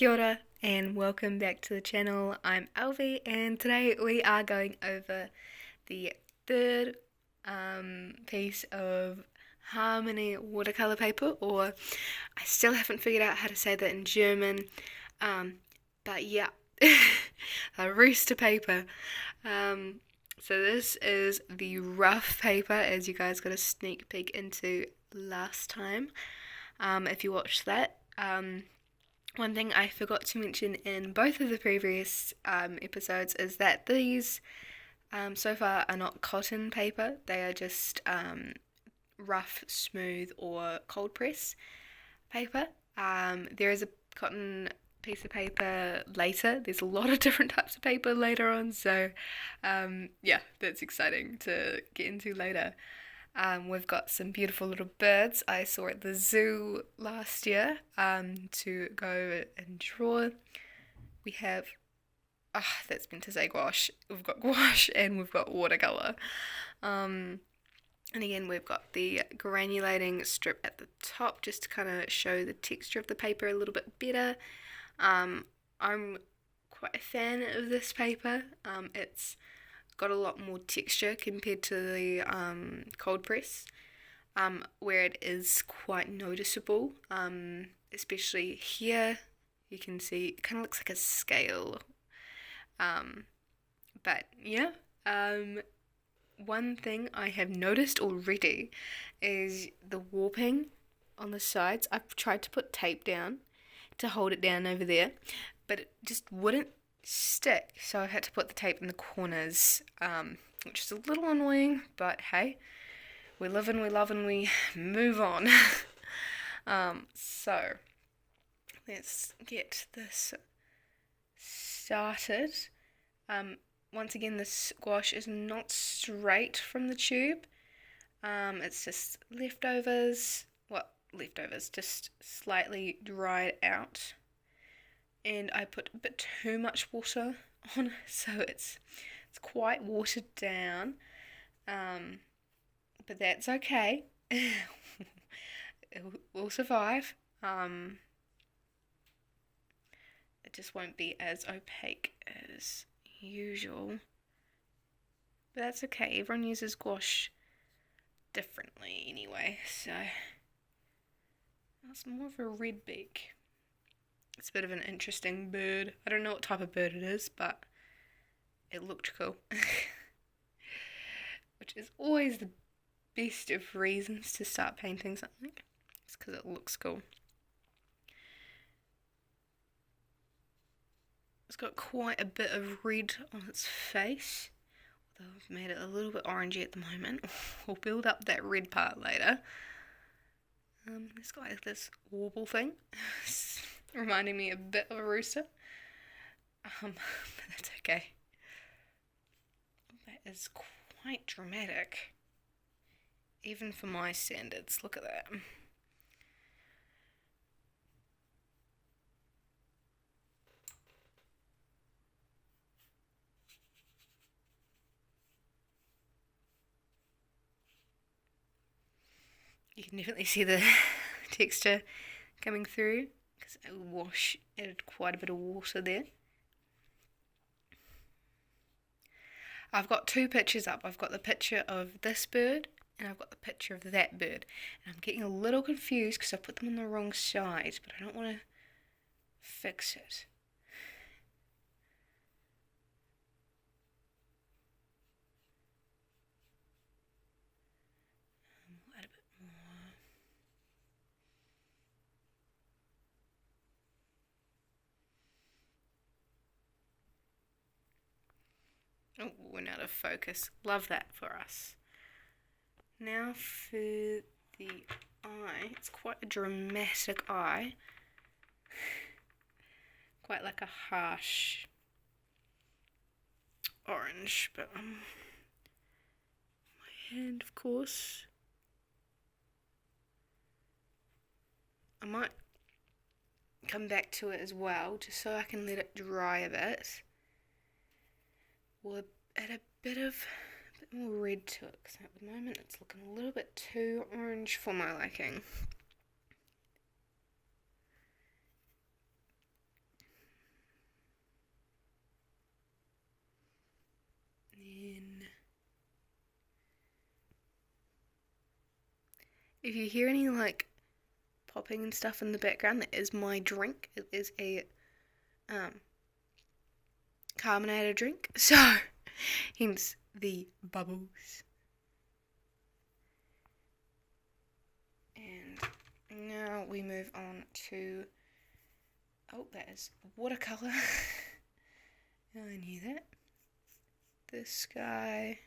Kia ora and welcome back to the channel. I'm Alvi and today we are going over the third piece of Harmony watercolour paper, or I still haven't figured out how to say that in German, but yeah, a rooster paper. So this is the rough paper, as you guys got a sneak peek into last time, if you watched that. One thing I forgot to mention in both of the previous episodes is that these so far are not cotton paper. They are just rough, smooth, or cold press paper. There is a cotton piece of paper later. There's a lot of different types of paper later on, so yeah, that's exciting to get into later. We've got some beautiful little birds I saw at the zoo last year to go and draw. We have, that's meant to say gouache. We've got gouache and we've got watercolour. And again, we've got the granulating strip at the top just to kind of show the texture of the paper a little bit better. I'm quite a fan of this paper. It's got a lot more texture compared to the cold press, where it is quite noticeable, especially here. You can see it kind of looks like a scale, but yeah. One thing I have noticed already is the warping on the sides. I've tried to put tape down to hold it down over there, but it just wouldn't stick, so I had to put the tape in the corners, which is a little annoying, but hey, we live and we love and we move on. So let's get this started. Once again, this gouache is not straight from the tube. It's just leftovers, just slightly dried out. And I put a bit too much water on, so it's quite watered down. But that's okay. We'll survive. It just won't be as opaque as usual, but that's okay. Everyone uses gouache differently anyway, so that's more of a red beak. It's a bit of an interesting bird. I don't know what type of bird it is, but it looked cool. Which is always the best of reasons to start painting something. It's because it looks cool. It's got quite a bit of red on its face, although I've made it a little bit orangey at the moment. We'll build up that red part later. It's got like this warble thing, reminding me a bit of a rooster. But that's okay. That is quite dramatic, even for my standards. Look at that. You can definitely see the texture coming through because wash added quite a bit of water there. I've got two pictures up. I've got the picture of this bird and I've got the picture of that bird. And I'm getting a little confused because I put them on the wrong side, but I don't want to fix it. We'll add a bit more. Oh, went out of focus. Love that for us. Now for the eye. It's quite a dramatic eye. Quite like a harsh orange, but my hand, of course. I might come back to it as well, just so I can let it dry a bit. We'll add a bit more red to it, because at the moment it's looking a little bit too orange for my liking. If you hear any like popping and stuff in the background, that is my drink. It is a carbonated drink, so hence the bubbles. And now we move on to, oh, that is watercolour. I knew that. The sky.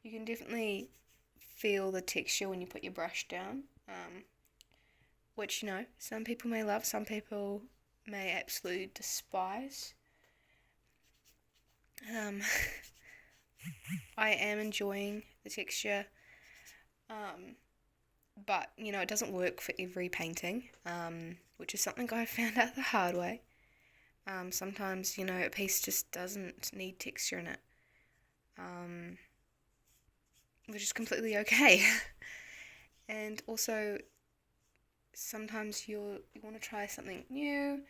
You can definitely feel the texture when you put your brush down, which, you know, some people may love, some people may absolutely despise. I am enjoying the texture, but, you know, it doesn't work for every painting, which is something I found out the hard way. Sometimes, you know, a piece just doesn't need texture in it, which is completely okay. And also, sometimes you want to try something new,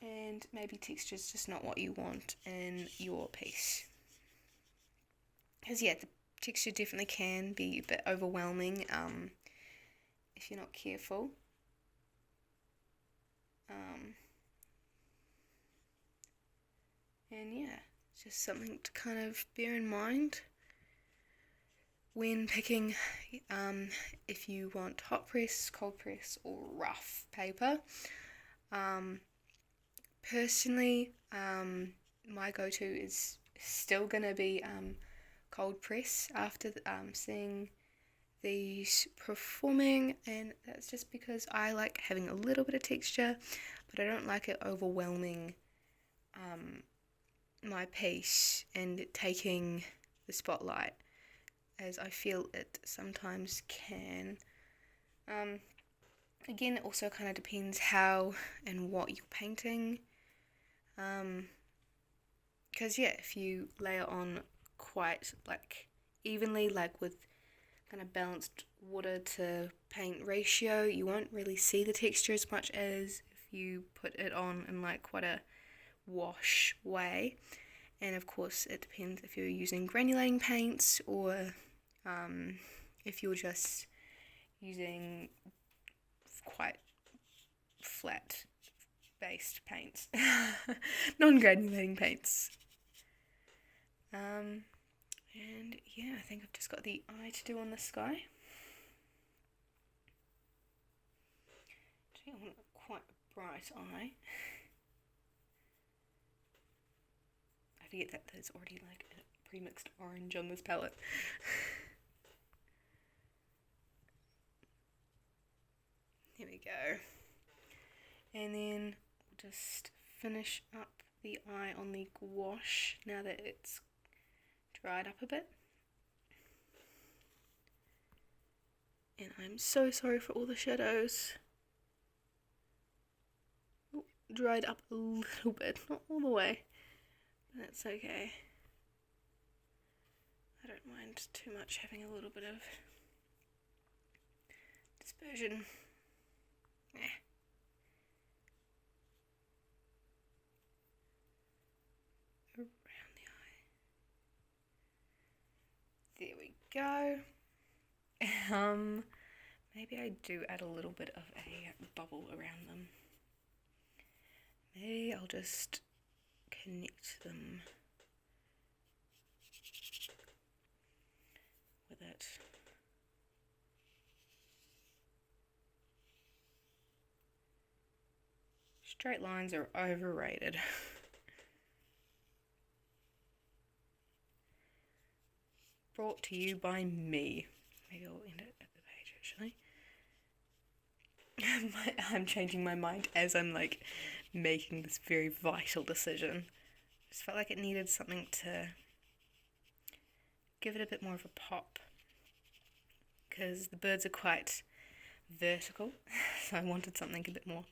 and maybe texture is just not what you want in your piece. Because, yeah, the texture definitely can be a bit overwhelming if you're not careful. And yeah, it's just something to kind of bear in mind when picking if you want hot press, cold press, or rough paper. Personally, my go-to is still gonna be cold press after seeing these performing, and that's just because I like having a little bit of texture, but I don't like it overwhelming my piece and taking the spotlight, as I feel it sometimes can. Again, it also kind of depends how and what you're painting, because yeah, if you layer on quite like evenly, like with kind of balanced water to paint ratio, you won't really see the texture as much as if you put it on in like quite a wash way. And of course it depends if you're using granulating paints or if you're just using quite flat based paints, non-granulating paints. And yeah, I think I've just got the eye to do on the sky. I want quite a bright eye. I forget that there's already like a pre-mixed orange on this palette. There we go. And then we'll just finish up the eye on the gouache now that it's dried up a bit. And I'm so sorry for all the shadows. Oh, dried up a little bit, not all the way, but that's okay. I don't mind too much having a little bit of dispersion. Around the eye. There we go. Maybe I do add a little bit of a bubble around them. Maybe I'll just connect them with it. Straight lines are overrated. Brought to you by me. Maybe I'll end it at the page actually. I'm changing my mind as I'm like making this very vital decision. Just felt like it needed something to give it a bit more of a pop, because the birds are quite vertical, so I wanted something a bit more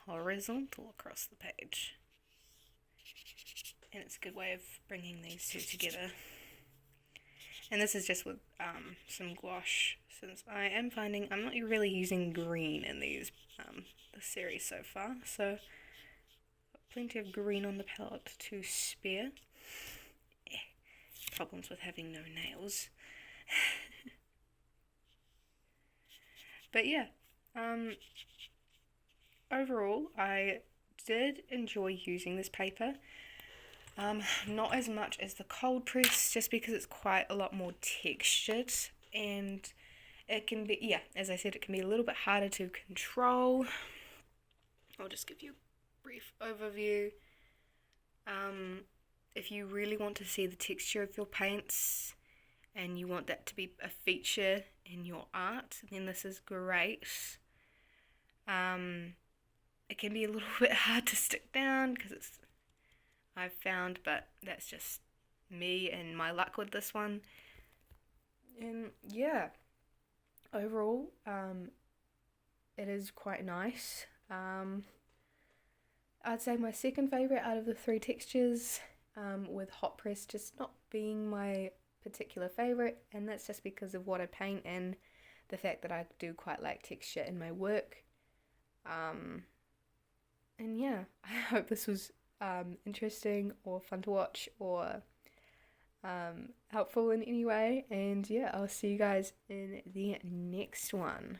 horizontal across the page. And it's a good way of bringing these two together. And this is just with some gouache, since I am finding I'm not really using green in these the series so far, so plenty of green on the palette to spare. Problems with having no nails. But yeah, um, overall, I did enjoy using this paper. Not as much as the cold press, just because it's quite a lot more textured, and it can be, yeah, as I said, it can be a little bit harder to control. I'll just give you a brief overview. If you really want to see the texture of your paints and you want that to be a feature in your art, then this is great. It can be a little bit hard to stick down because I've found, but that's just me and my luck with this one. And yeah, overall, it is quite nice. I'd say my second favourite out of the three textures, with hot press just not being my particular favourite, and that's just because of what I paint and the fact that I do quite like texture in my work. And yeah, I hope this was interesting or fun to watch or helpful in any way, and yeah, I'll see you guys in the next one.